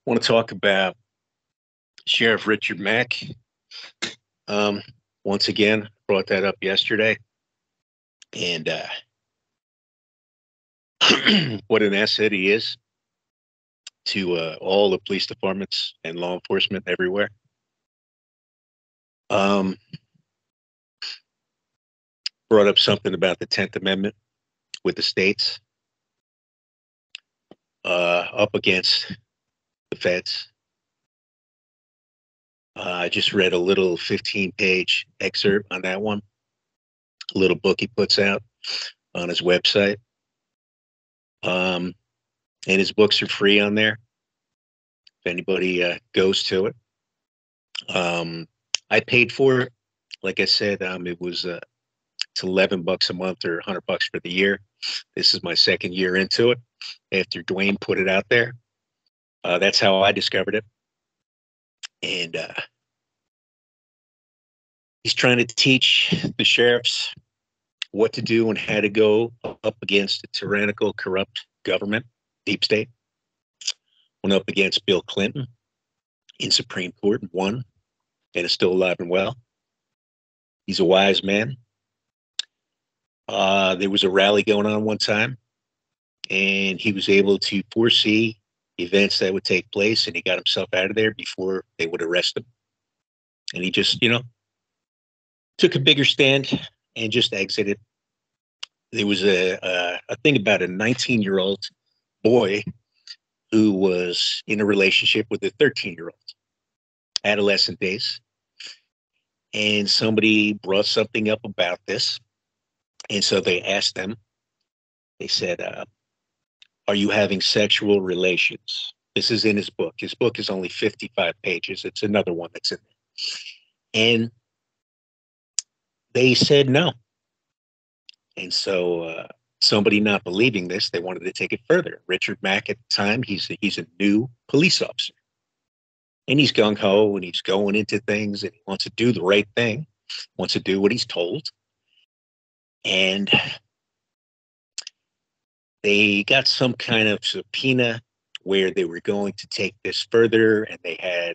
want to talk about Sheriff Richard Mack. Once again, brought that up yesterday. And what an asset he is to all the police departments and law enforcement everywhere. Brought up something about the 10th Amendment with the states up against the feds. I just read a little 15-page excerpt on that one, a little book he puts out on his website. And his books are free on there if anybody goes to it. I paid for it. Like I said, it was it's $11 a month or $100 for the year. This is my second year into it after Duane put it out there. That's how I discovered it. And he's trying to teach the sheriffs what to do and how to go up against a tyrannical, corrupt government, deep state. Went up against Bill Clinton in Supreme Court and won, and is still alive and well. He's a wise man. There was a rally going on one time, and he was able to foresee events that would take place, and he got himself out of there before they would arrest him. And he just, took a bigger stand and just exited. There was a thing about a 19-year-old boy who was in a relationship with a 13-year-old, adolescent days. And somebody brought something up about this. And so they asked them, they said, are you having sexual relations? This is in his book. His book is only 55 pages. It's another one that's in there. And they said no. And so somebody not believing this, they wanted to take it further. Richard Mack at the time, he's a new police officer. And he's gung-ho and he's going into things and he wants to do the right thing, wants to do what he's told. And they got some kind of subpoena where they were going to take this further, and they had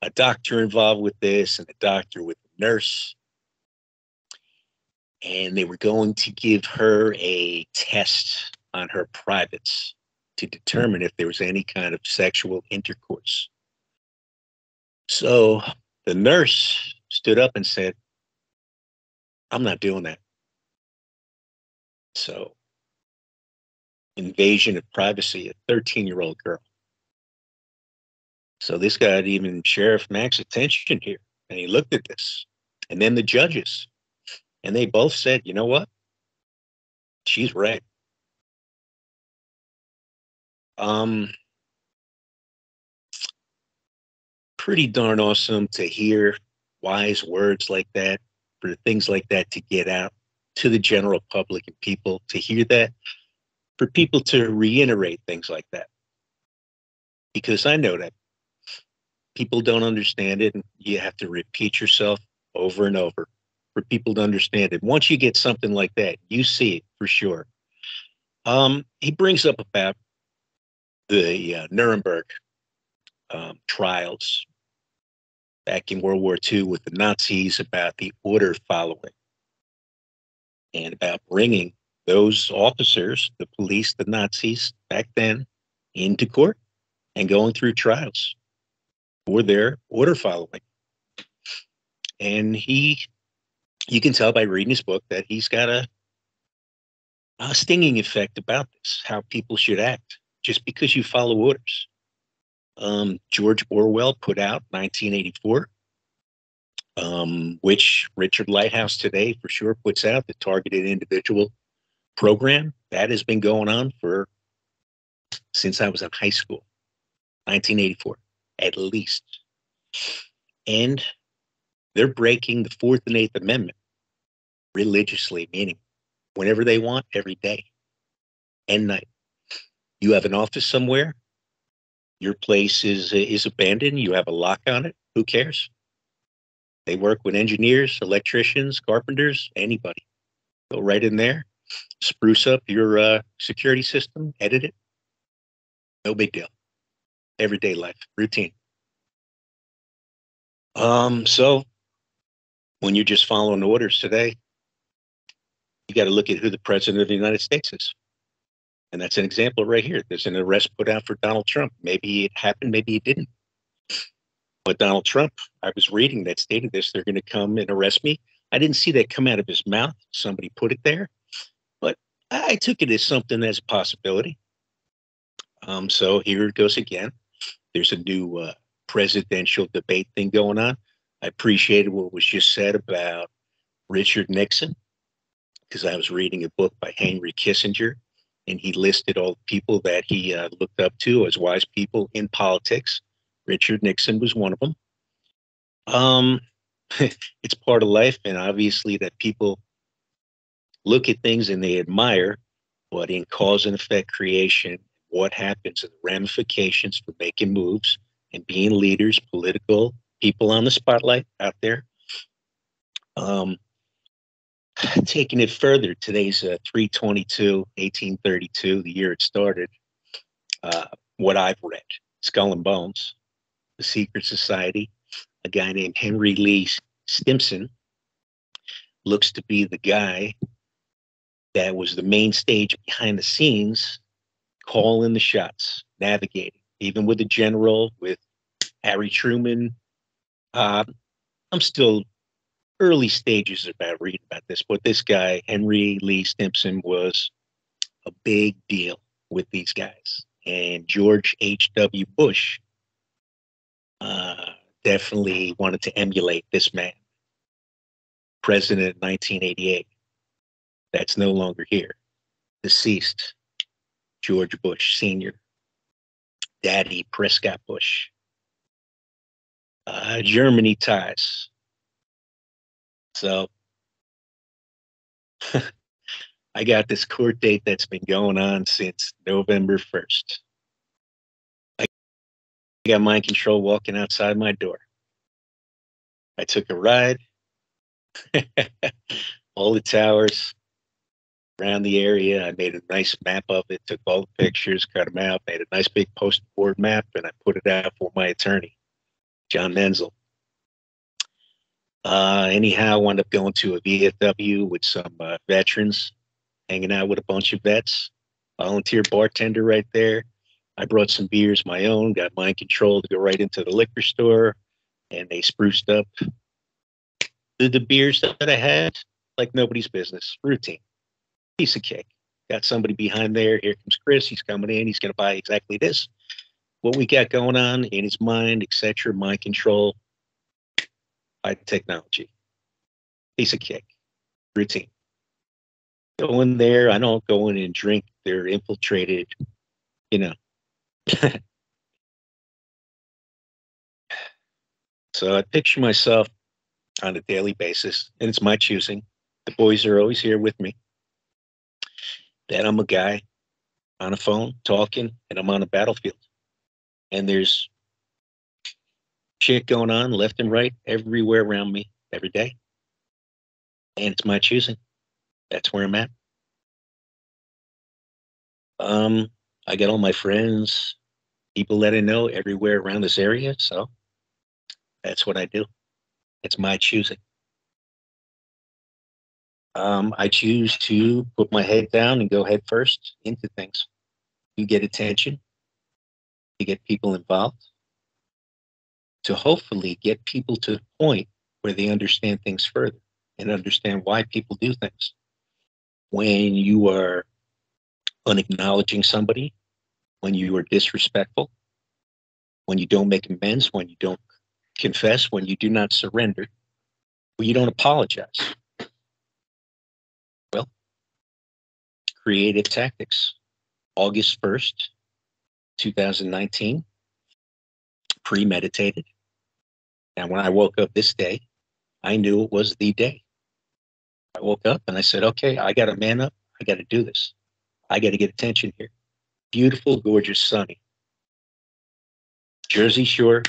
a doctor involved with this and a doctor with a nurse. And they were going to give her a test on her privates to determine if there was any kind of sexual intercourse. So the nurse stood up and said, I'm not doing that. So invasion of privacy, a 13-year-old girl. So this got even Sheriff Mack's attention here, and he looked at this. And then the judges, and they both said, you know what? She's right. Pretty darn awesome to hear wise words like that, for things like that to get out to the general public and people, to hear that, for people to reiterate things like that. Because I know that people don't understand it, and you have to repeat yourself over and over for people to understand it. Once you get something like that, you see it for sure. He brings up about the Nuremberg trials back in World War II with the Nazis, about the order following and about bringing those officers, the police, the Nazis back then, into court and going through trials for their order following. And you can tell by reading his book that he's got a stinging effect about this, how people should act just because you follow orders. George Orwell put out 1984, which Richard Lighthouse today for sure puts out, the Targeted Individual Program. That has been going on since I was in high school, 1984, at least. And they're breaking the 4th and 8th Amendment religiously, meaning whenever they want, every day and night. You have an office somewhere, your place is abandoned, you have a lock on it, who cares? They work with engineers, electricians, carpenters, anybody. Go right in there, spruce up your security system, edit it. No big deal. everyday life, routine. So when you're just following orders today, you got to look at who the president of the United States is. And that's an example right here. There's an arrest put out for Donald Trump. Maybe it happened, maybe it didn't. But Donald Trump, I was reading that stated this, they're going to come and arrest me. I didn't see that come out of his mouth. Somebody put it there. But I took it as something as a possibility. So here it goes again. There's a new presidential debate thing going on. I appreciated what was just said about Richard Nixon, because I was reading a book by Henry Kissinger, and he listed all the people that he looked up to as wise people in politics. Richard Nixon was one of them. It's part of life, and obviously that people look at things and they admire, but in cause and effect creation, what happens and the ramifications for making moves and being leaders, political people on the spotlight out there. Taking it further, today's 3/22/1832, the year it started. What I've read, Skull and Bones, The Secret Society, a guy named Henry Lee Stimson looks to be the guy that was the main stage behind the scenes, calling the shots, navigating, even with the general, with Harry Truman. I'm still early stages about reading about this, but this guy, Henry Lee Stimson, was a big deal with these guys. And George H.W. Bush definitely wanted to emulate this man. President in 1988. That's no longer here. Deceased. George Bush Sr. Daddy Prescott Bush. Germany ties. So I got this court date that's been going on since November 1st. I got mind control walking outside my door. I took a ride. All the towers around the area. I made a nice map of it, took all the pictures, cut them out, made a nice big poster board map, and I put it out for my attorney, John Menzel. Anyhow, I wound up going to a VFW with some veterans, hanging out with a bunch of vets, volunteer bartender right there. I brought some beers my own, got mind control to go right into the liquor store, and they spruced up the beers that I had like nobody's business. Routine. Piece of cake. Got somebody behind there. Here comes Chris. He's coming in. He's going to buy exactly this. What we got going on in his mind, etc. Mind control by technology. Piece of cake. Routine. Go in there. I don't go in and drink. They're infiltrated, you know. So I picture myself on a daily basis, and it's my choosing. The boys are always here with me. That I'm a guy on a phone talking, and I'm on a battlefield. And there's shit going on left and right everywhere around me every day. And it's my choosing. That's where I'm at. I got all my friends, people that I know everywhere around this area. So that's what I do. It's my choosing. I choose to put my head down and go head first into things. You get attention, you get people involved, to hopefully get people to the point where they understand things further and understand why people do things. When you are unacknowledging somebody, when you are disrespectful, when you don't make amends, when you don't confess, when you do not surrender, when you don't apologize. Well, creative tactics. August 1st, 2019, premeditated. And when I woke up this day, I knew it was the day. I woke up and I said, okay, I got to man up. I got to do this. I got to get attention here. Beautiful, gorgeous, sunny. Jersey Shore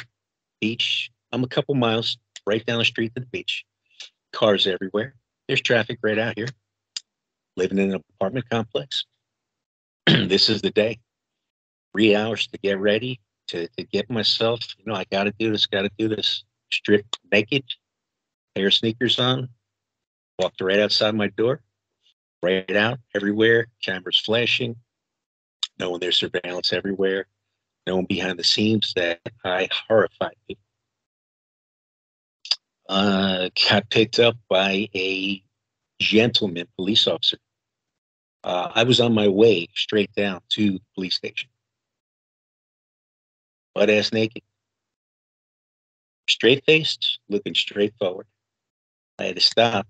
beach. I'm a couple miles right down the street to the beach. Cars everywhere. There's traffic right out here. Living in an apartment complex. This is the day. 3 hours to get ready. to get myself, I got to do this. Stripped naked, pair of sneakers on, walked right outside my door, right out everywhere, cameras flashing, knowing there's surveillance everywhere, knowing behind the scenes that I horrified people. Got picked up by a gentleman police officer. I was on my way straight down to the police station, butt ass naked, straight faced, looking straight forward. I had to stop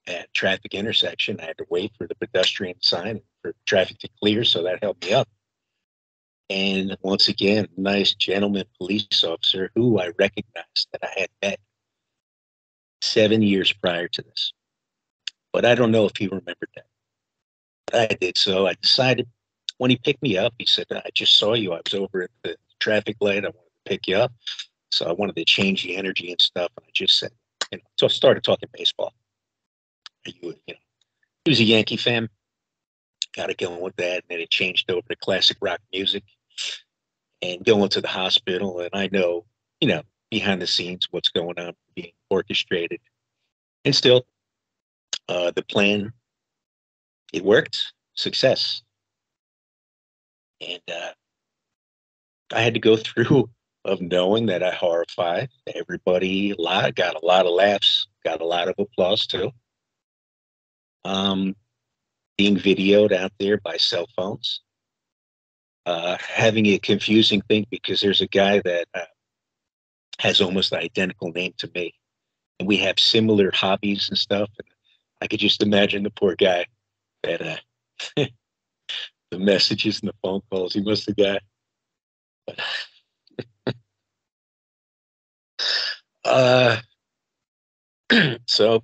at traffic intersection. I had to wait for the pedestrian sign for traffic to clear, so that helped me up. And once again, nice gentleman police officer who I recognized that I had met 7 years prior to this. But I don't know if he remembered that. But I did so. I decided when he picked me up, he said, I just saw you. I was over at the traffic light. I wanted to pick you up. So I wanted to change the energy and stuff. And I just said, so I started talking baseball. He was a Yankee fan. Got to go with that. And then it changed over to classic rock music and going to the hospital. And I know, behind the scenes, what's going on being orchestrated. And still, the plan, it worked. Success. And I had to go through of knowing that I horrified everybody a lot, got a lot of laughs, got a lot of applause too. Being videoed out there by cell phones, having a confusing thing because there's a guy that has almost the identical name to me, and we have similar hobbies and stuff. And I could just imagine the poor guy that the messages and the phone calls he must have got. So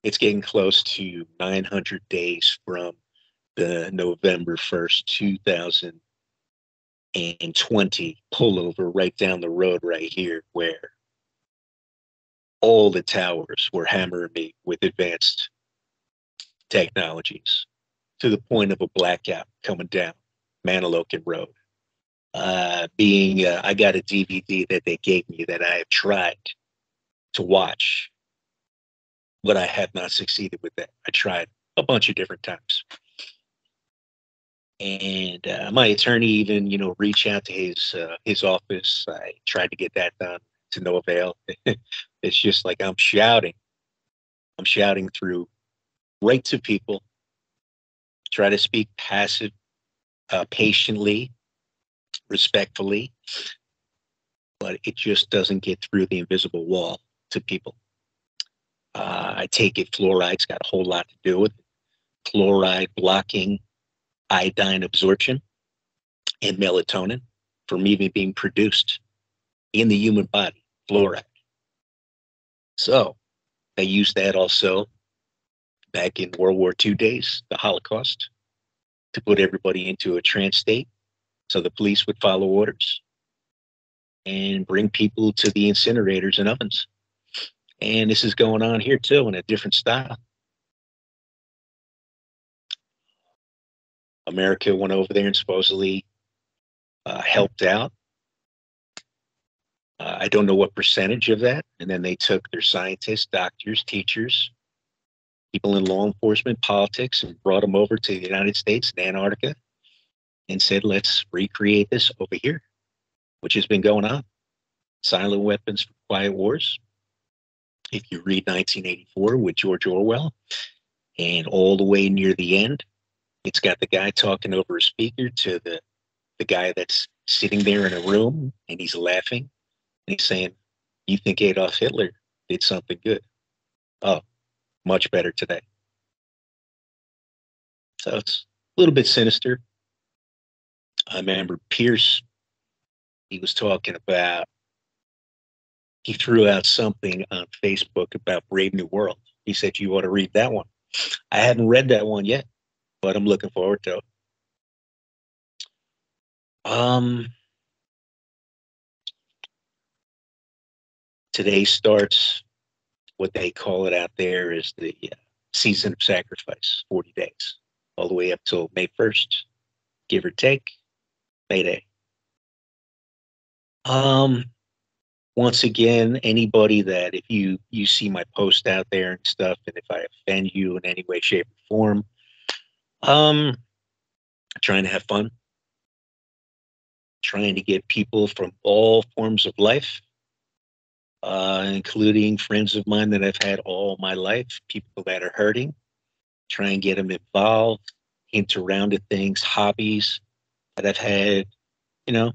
it's getting close to 900 days from the November 1st, 2020 pullover right down the road right here, where all the towers were hammering me with advanced technologies to the point of a blackout coming down Manilokin Road. I got a DVD that they gave me that I have tried to watch, but I have not succeeded with that. I tried a bunch of different times. And my attorney even, reached out to his office. I tried to get that done to no avail. It's just like I'm shouting through right to people, try to speak patiently, respectfully, but it just doesn't get through the invisible wall to people. I take it fluoride's got a whole lot to do with it. Fluoride blocking iodine absorption and melatonin from even being produced in the human body, fluoride. So they used that also back in World War II days, the Holocaust, to put everybody into a trance state so the police would follow orders and bring people to the incinerators and ovens. And this is going on here too in a different style. America went over there and supposedly helped out. I don't know what percentage of that. And then they took their scientists, doctors, teachers, people in law enforcement, politics, and brought them over to the United States and Antarctica and said, let's recreate this over here, which has been going on. Silent weapons for quiet wars. If you read 1984 with George Orwell, and all the way near the end, it's got the guy talking over a speaker to the guy that's sitting there in a room, and he's laughing, and he's saying, you think Adolf Hitler did something good? Oh, much better today. So it's a little bit sinister. I remember Pierce, he was talking about, he threw out something on Facebook about Brave New World. He said, you ought to read that one. I haven't read that one yet, but I'm looking forward to it. Today starts what they call it out there is the season of sacrifice, 40 days, all the way up till May 1st, give or take. Mayday. Once again, anybody that if you see my post out there and stuff, and if I offend you in any way, shape, or form, trying to have fun, trying to get people from all forms of life, including friends of mine that I've had all my life, people that are hurting, try and get them involved, hint around at things, hobbies that I've had, you know,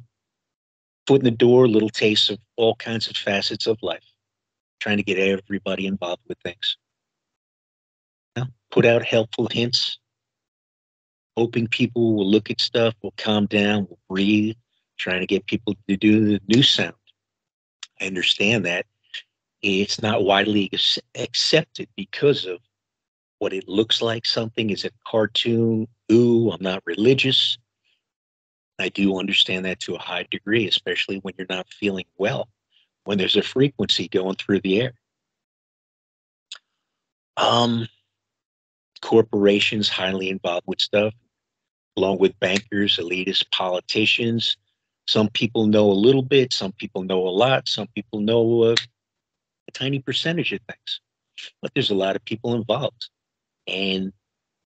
foot in the door, little tastes of all kinds of facets of life, trying to get everybody involved with things. You know, put out helpful hints, hoping people will look at stuff, will calm down, will breathe, trying to get people to do the new sound. I understand that it's not widely accepted because of what it looks like. Something is a cartoon. Ooh, I'm not religious. I do understand that to a high degree, especially when you're not feeling well, when there's a frequency going through the air. Corporations highly involved with stuff, along with bankers, elitists, politicians. Some people know a little bit, some people know a lot, some people know a tiny percentage of things, but there's a lot of people involved. And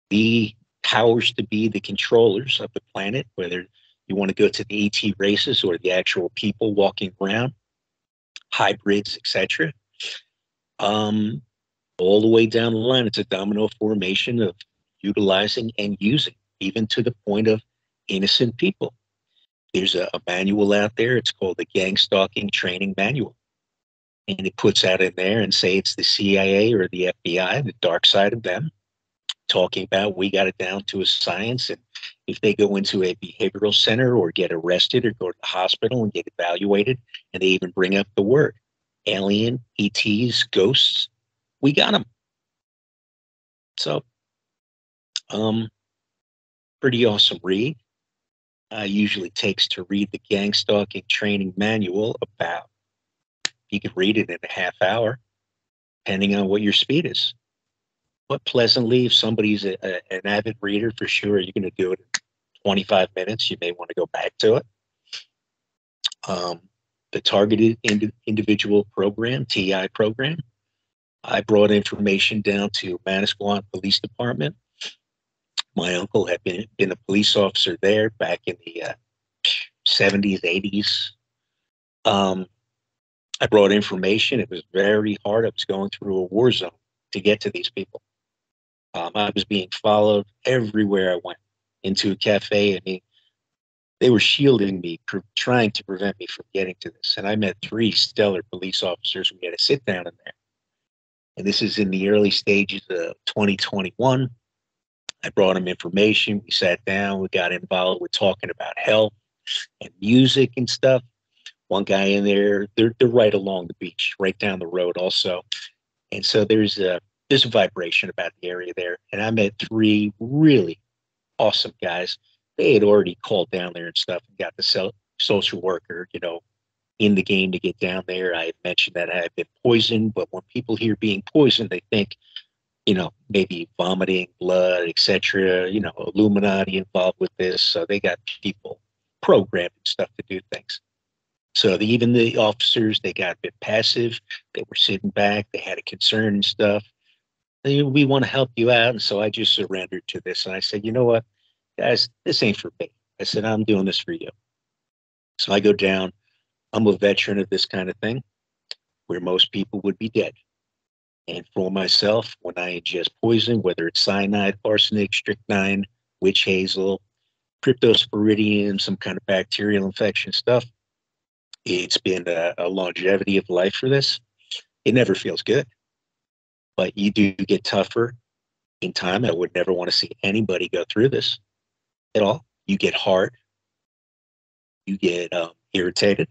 the powers to be, the controllers of the planet, whether you want to go to the ET races or the actual people walking around, hybrids, etc. All the way down the line, it's a domino formation of utilizing and using, even to the point of innocent people. There's a manual out there. It's called the Gang Stalking Training Manual. And it puts out in there and say it's the CIA or the FBI, the dark side of them, talking about we got it down to a science. And if they go into a behavioral center or get arrested or go to the hospital and get evaluated, and they even bring up the word alien, ETs, ghosts, we got them. So, pretty awesome read. Usually takes to read the Gang Stalking Training Manual about, you can read it in a half hour, depending on what your speed is. But pleasantly, if somebody's an avid reader, for sure, you're going to do it in 25 minutes. You may want to go back to it. The Targeted Individual Program, TI program, I brought information down to Manasquan Police Department. My uncle had been a police officer there back in the 70s, 80s. I brought information. It was very hard. I was going through a war zone to get to these people. I was being followed everywhere I went, into a cafe. I mean, they were shielding me, trying to prevent me from getting to this. And I met 3 stellar police officers. We had to sit down in there. And this is in the early stages of 2021. I brought them information. We sat down. We got involved with talking about health and music and stuff. One guy in there, they're right along the beach, right down the road also. And so there's a vibration about the area there. And I met 3 really awesome guys. They had already called down there and stuff and got the social worker, you know, in the game to get down there. I had mentioned that I had been poisoned, but when people hear being poisoned, they think, you know, maybe vomiting, blood, etc. You know, Illuminati involved with this. So they got people programmed and stuff to do things. So even the officers, they got a bit passive. They were sitting back. They had a concern and stuff. We want to help you out. And so I just surrendered to this. And I said, you know what, guys, this ain't for me. I said, I'm doing this for you. So I go down. I'm a veteran of this kind of thing, where most people would be dead. And for myself, when I ingest poison, whether it's cyanide, arsenic, strychnine, witch hazel, cryptosporidium, some kind of bacterial infection stuff, it's been a longevity of life for this. It never feels good, but you do get tougher in time. I would never want to see anybody go through this at all. You get hard. You get irritated.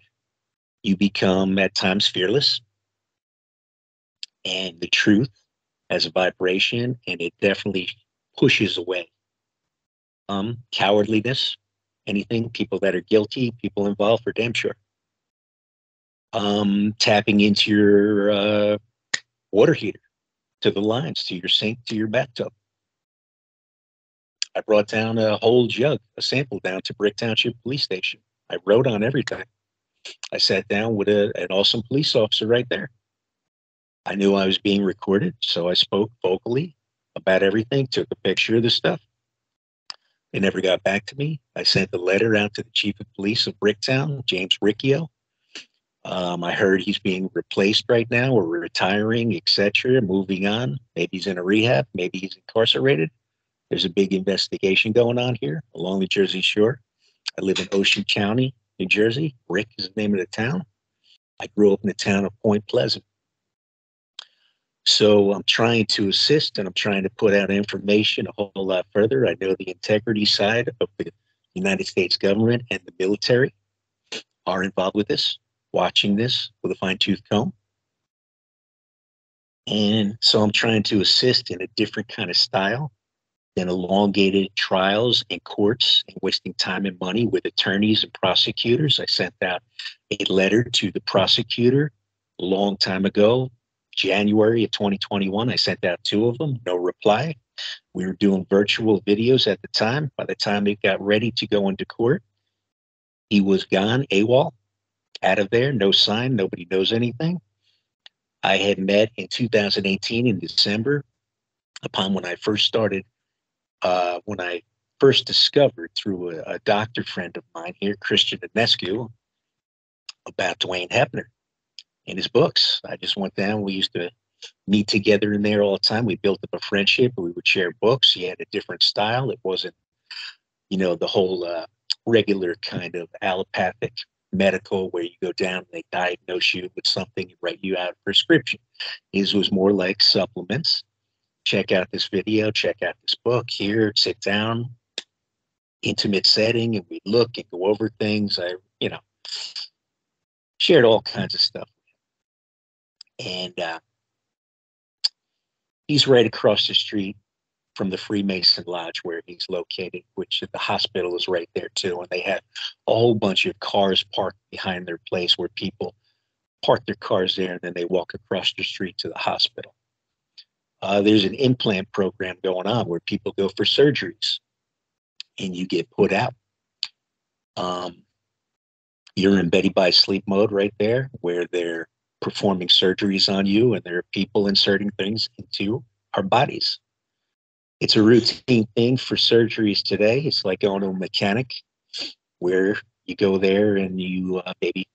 You become at times fearless. And the truth has a vibration, and it definitely pushes away cowardliness, anything, people that are guilty, people involved, for damn sure. Tapping into your water heater, to the lines, to your sink, to your bathtub. I brought down a whole jug, a sample down to Brick Township Police Station. I wrote on everything. I sat down with an awesome police officer right there. I knew I was being recorded, so I spoke vocally about everything, took a picture of the stuff. They never got back to me. I sent a letter out to the chief of police of Bricktown, James Riccio. I heard he's being replaced right now or retiring, etc., moving on. Maybe he's in a rehab. Maybe he's incarcerated. There's a big investigation going on here along the Jersey Shore. I live in Ocean County, New Jersey. Brick is the name of the town. I grew up in the town of Point Pleasant. So I'm trying to assist and I'm trying to put out information a whole lot further. I know the integrity side of the United States government and the military are involved with this, watching this with a fine-tooth comb. And so I'm trying to assist in a different kind of style than elongated trials in courts and wasting time and money with attorneys and prosecutors. I sent out a letter to the prosecutor a long time ago, January of 2021. I sent out 2 of them, no reply. We were doing virtual videos at the time. By the time it got ready to go into court, he was gone, AWOL, out of there, no sign, nobody knows anything. I had met in 2018 in December, upon when I first started, when I first discovered through a doctor friend of mine here, Christian Enescu, about Duane Heppner and his books. I just went down. We used to meet together in there all the time. We built up a friendship. We would share books. He had a different style. It wasn't, the whole regular kind of allopathic medical where you go down and they diagnose you with something and write you out a prescription. His was more like supplements. Check out this video, check out this book here, sit down, intimate setting, and we look and go over things. I, shared all kinds of stuff. And he's right across the street from the Freemason Lodge where he's located, which the hospital is right there too. And they have a whole bunch of cars parked behind their place where people park their cars there and then they walk across the street to the hospital. There's an implant program going on where people go for surgeries and you get put out. You're in Betty by sleep mode right there where they're performing surgeries on you and there are people inserting things into our bodies. It's a routine thing for surgeries today. It's like going to a mechanic where you go there and you maybe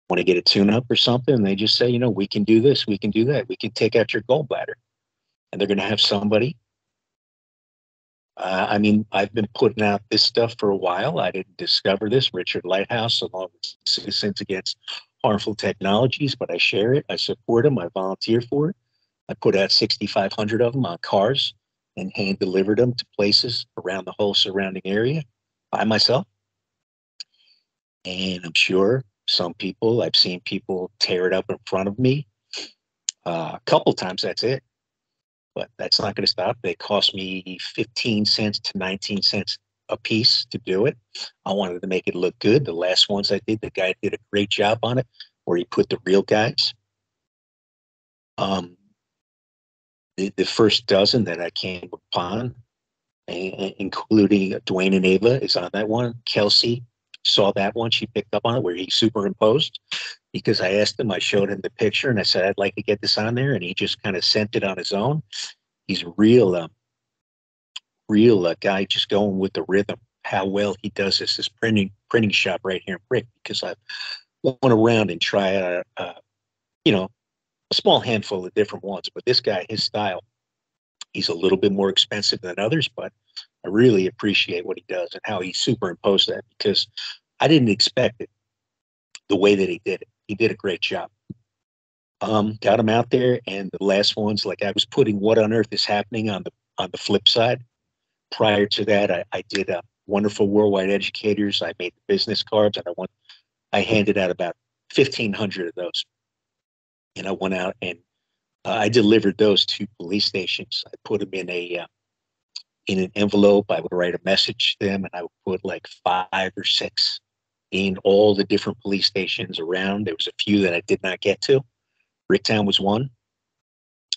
want to get a tune-up or something. And they just say, we can do this, we can do that. We can take out your gallbladder. And they're going to have somebody. I've been putting out this stuff for a while. I didn't discover this. Richard Lighthouse, along with Citizens Against Harmful Technologies, but I share it. I support them. I volunteer for it. I put out 6,500 of them on cars and hand delivered them to places around the whole surrounding area by myself. And I'm sure I've seen people tear it up in front of me. A couple times, that's it. But that's not going to stop. They cost me 15 cents to 19 cents a piece to do it. I wanted to make it look good. The last ones I did, the guy did a great job on it, where he put the real guides. The first dozen that I came upon, including Duane and Ava, is on that one. Kelsey saw that one. She picked up on it where he superimposed because I asked him, I showed him the picture and I said, I'd like to get this on there. And he just kind of sent it on his own. He's a real guy just going with the rhythm. How well he does this printing shop right here in Brick, because I went around and tried, a small handful of different ones. But this guy, his style, he's a little bit more expensive than others, but I really appreciate what he does and how he superimposed that, because I didn't expect it the way that he did it. He did a great job. Got him out there, and the last ones, like I was putting What on Earth is Happening on the flip side. Prior to that, I did Wonderful Worldwide Educators. I made the business cards, and I handed out about 1,500 of those. And I went out and I delivered those to police stations. I put them in an envelope. I would write a message to them, and I would put like 5 or 6 in all the different police stations around. There was a few that I did not get to. Bricktown was one.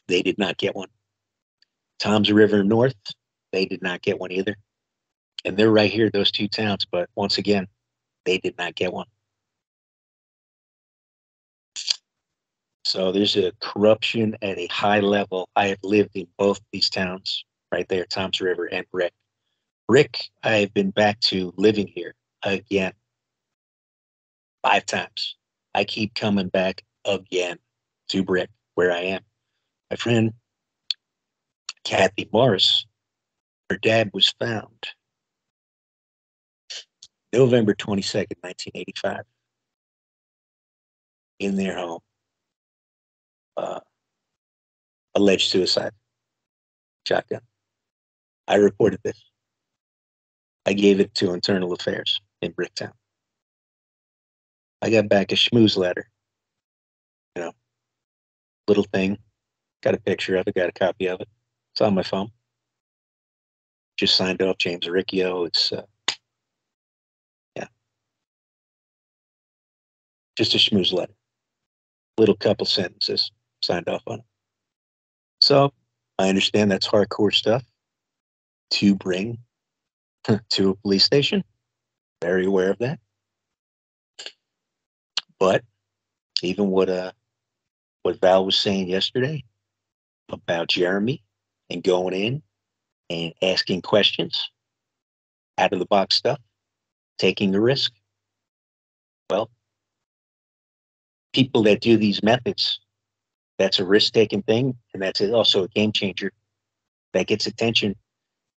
They did not get one. Tom's River North, They did not get one either. And they're right here, those two towns. But once again, they did not get one. So there's a corruption at a high level. I have lived in both these towns right there, Toms River and Brick. Brick, I've been back to living here again 5 times. I keep coming back again to Brick, where I am. My friend, Kathy Morris, her dad was found November 22nd, 1985, in their home. Alleged suicide, shotgun. I reported this. I gave it to Internal Affairs in Bricktown. I got back a schmooze letter, you know, little thing. Got a picture of it, got a copy of it. It's on my phone. Just signed off, James Riccio. It's, yeah. Just a schmooze letter. Little couple sentences, signed off on it. So I understand that's hardcore stuff to bring to a police station. Very aware of that. But even what Val was saying yesterday about Jeremy and going in and asking questions, out of the box stuff, taking a risk. Well, people that do these methods, that's a risk-taking thing, and that's also a game changer that gets attention,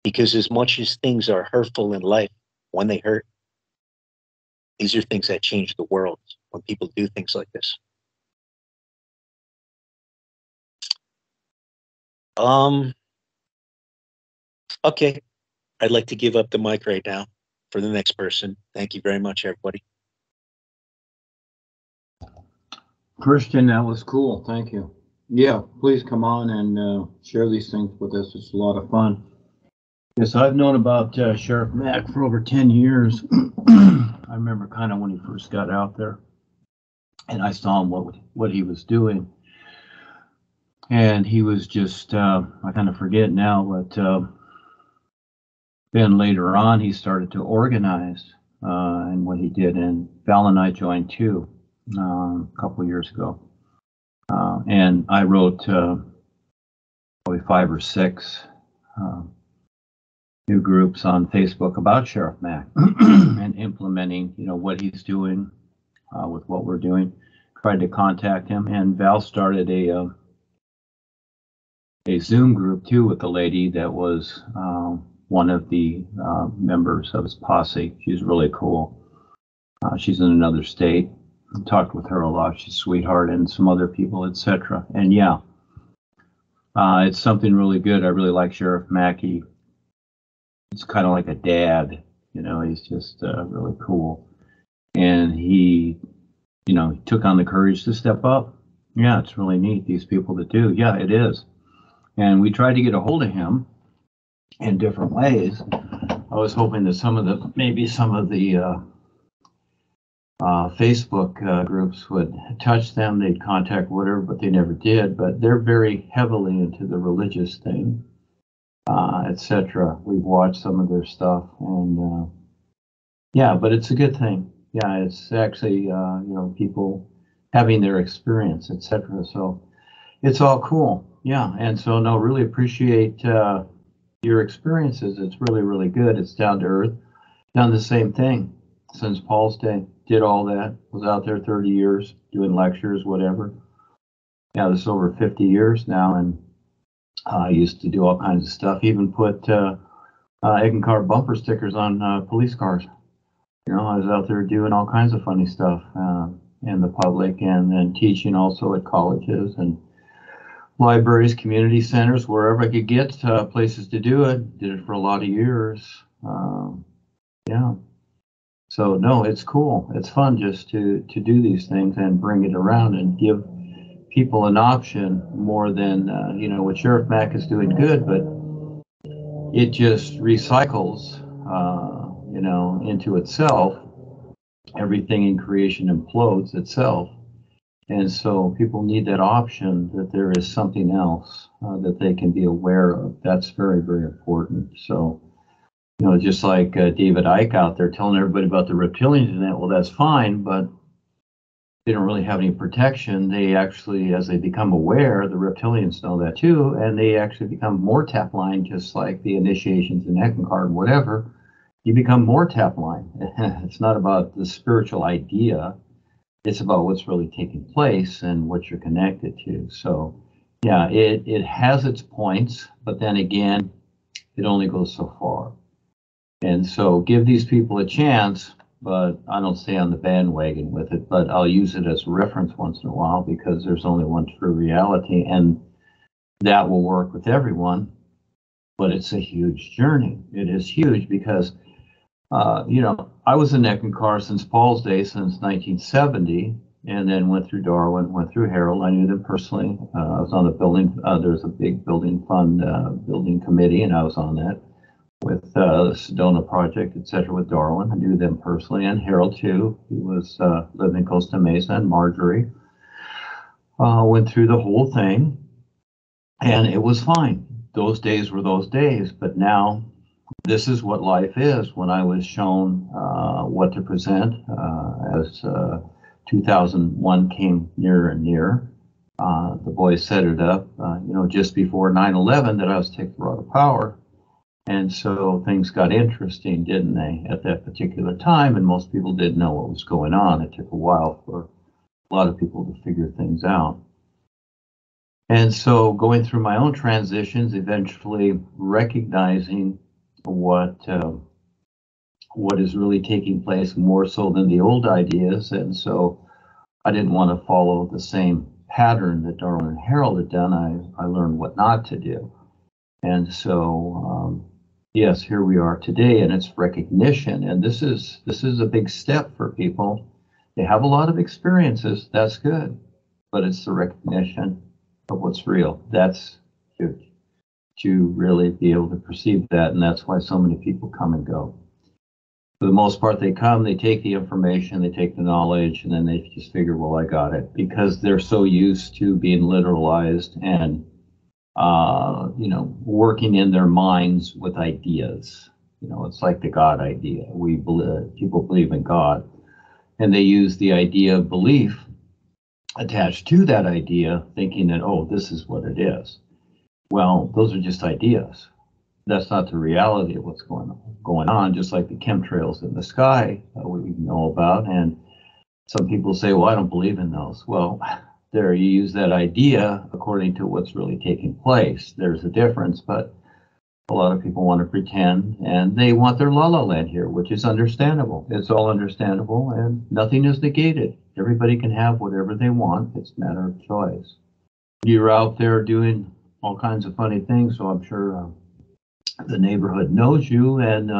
because as much as things are hurtful in life, when they hurt, these are things that change the world when people do things like this. Okay, I'd like to give up the mic right now for the next person. Thank you very much, everybody. Christian, that was cool. Thank you. Yeah, please come on and share these things with us. It's a lot of fun. Yes, I've known about Sheriff Mack for over 10 years. I remember kind of when he first got out there, and I saw him what he was doing. And he was just, I kind of forget now, but then later on he started to organize and what he did. And Val and I joined too a couple of years ago. And I wrote probably 5 or 6 new groups on Facebook about Sheriff Mack and implementing, what he's doing with what we're doing. Tried to contact him, and Val started a Zoom group too with a lady that was one of the members of his posse. She's really cool. She's in another state. I talked with her a lot. She's a sweetheart, and some other people, etc. And yeah, it's something really good. I really like Sheriff Mack. He's kind of like a dad. He's just really cool. And he took on the courage to step up. Yeah, it's really neat, these people that do. Yeah, it is. And we tried to get a hold of him in different ways. I was hoping that maybe some of the Facebook groups would touch them. They'd contact whatever, but they never did. But they're very heavily into the religious thing, etc. We've watched some of their stuff, and yeah, but it's a good thing. Yeah, it's actually people having their experience, etc. So it's all cool. Yeah, and so no, really appreciate your experiences. It's really, really good. It's down to earth. Done the same thing since Paul's day. Did all that. Was out there 30 years doing lectures, whatever. Yeah, this is over 50 years now, and I used to do all kinds of stuff. Even put egg and car bumper stickers on police cars. I was out there doing all kinds of funny stuff in the public, and then teaching also at colleges and libraries, community centers, wherever I could get places to do it. Did it for a lot of years. Yeah. So no, it's cool. It's fun just to do these things and bring it around and give people an option more than, what Sheriff Mack is doing good, but it just recycles, into itself. Everything in creation implodes itself. And so people need that option that there is something else that they can be aware of. That's very, very important. So, you know, just like David Icke out there telling everybody about the reptilians and that, well, that's fine, but they don't really have any protection. They actually, as they become aware, the reptilians know that too, and they actually become more tap line, just like the initiations in Eckankar, whatever. You become more tap line. It's not about the spiritual idea. It's about what's really taking place and what you're connected to. So, yeah, it has its points, but then again, it only goes so far. And so give these people a chance, but I don't stay on the bandwagon with it, but I'll use it as a reference once in a while because there's only one true reality, and that will work with everyone. But it's a huge journey. It is huge because, you know, I was in Eckankar since Paul's day, since 1970, and then went through Darwin, went through Harold. I knew them personally. I was on the building, there's a big building fund, building committee, and I was on that with the Sedona Project, etc. with Darwin. I knew them personally, and Harold too. He was lived in Costa Mesa, and Marjorie. Went through the whole thing, and it was fine. Those days were those days, but now this is what life is. When I was shown what to present as 2001 came nearer and nearer, the boys set it up, you know, just before 9/11 that I was taking a lot of power. And so things got interesting, didn't they, at that particular time? And most people didn't know what was going on. It took a while for a lot of people to figure things out. And so going through my own transitions, eventually recognizing what is really taking place more so than the old ideas. And so I didn't want to follow the same pattern that Darwin and Harold had done. I learned what not to do. And so, yes, here we are today, and it's recognition. And this is a big step for people. They have a lot of experiences. That's good. But it's the recognition of what's real. That's huge. To really be able to perceive that. And that's why so many people come and go. For the most part, they come, they take the information, they take the knowledge, and then they just figure, well, I got it. Because they're so used to being literalized and you know, working in their minds with ideas. You know, it's like the God idea. People believe in God, and they use the idea of belief attached to that idea, thinking that, oh, this is what it is. Well, those are just ideas. That's not the reality of what's going on. Just like the chemtrails in the sky we know about, and some people say, well, I don't believe in those. Well, there you use that idea according to what's really taking place. There's a difference, but a lot of people want to pretend, and they want their la-la land here, which is understandable. It's all understandable, and nothing is negated. Everybody can have whatever they want. It's a matter of choice. You're out there doing all kinds of funny things, so I'm sure the neighborhood knows you, and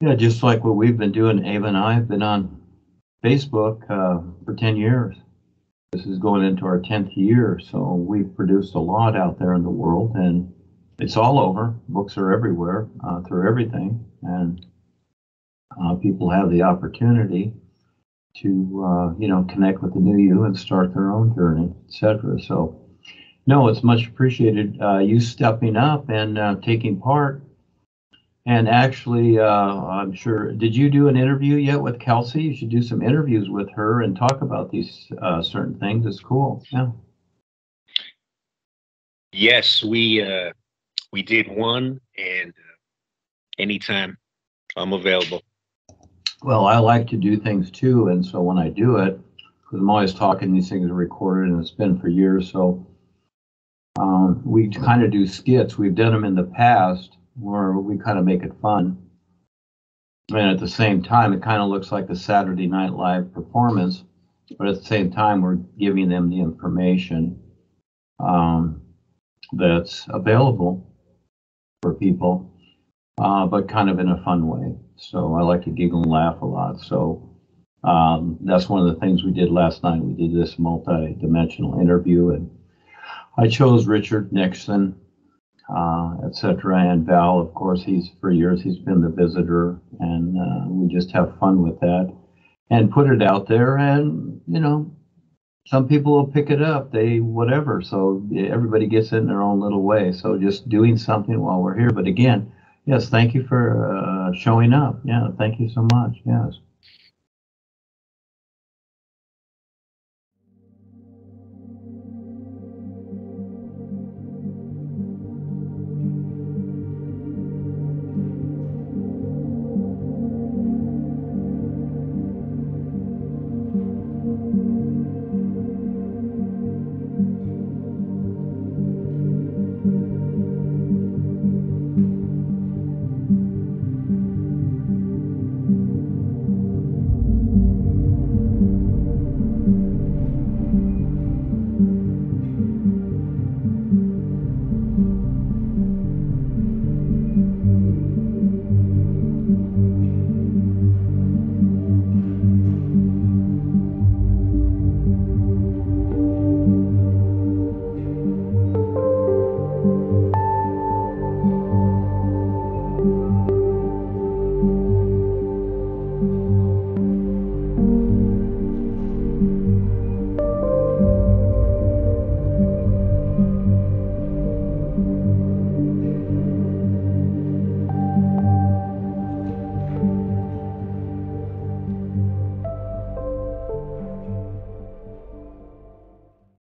yeah, just like what we've been doing, Ava and I have been on Facebook for 10 years. This is going into our 10th year, so we've produced a lot out there in the world, and it's all over. Books are everywhere, through everything, and people have the opportunity to, you know, connect with the NUUU and start their own journey, etc. So, no, it's much appreciated you stepping up and taking part. And actually, I'm sure, did you do an interview yet with Kelsey? You should do some interviews with her and talk about these certain things. It's cool. Yeah. Yes, we did one, and anytime I'm available. Well, I like to do things too, and so when I do it, because I'm always talking, these things are recorded, and it's been for years, so we kind of do skits. We've done them in the past, where we kind of make it fun. And at the same time, it kind of looks like a Saturday Night Live performance, but at the same time, we're giving them the information that's available for people, but kind of in a fun way. So I like to giggle and laugh a lot. So that's one of the things we did last night. We did this multi-dimensional interview, and I chose Richard Nicholson, etc. And Val, of course, for years he's been the visitor, and we just have fun with that and put it out there, and you know, some people will pick it up, they whatever. So everybody gets it in their own little way. So just doing something while we're here. But again, yes, thank you for showing up. Yeah, thank you so much. Yes.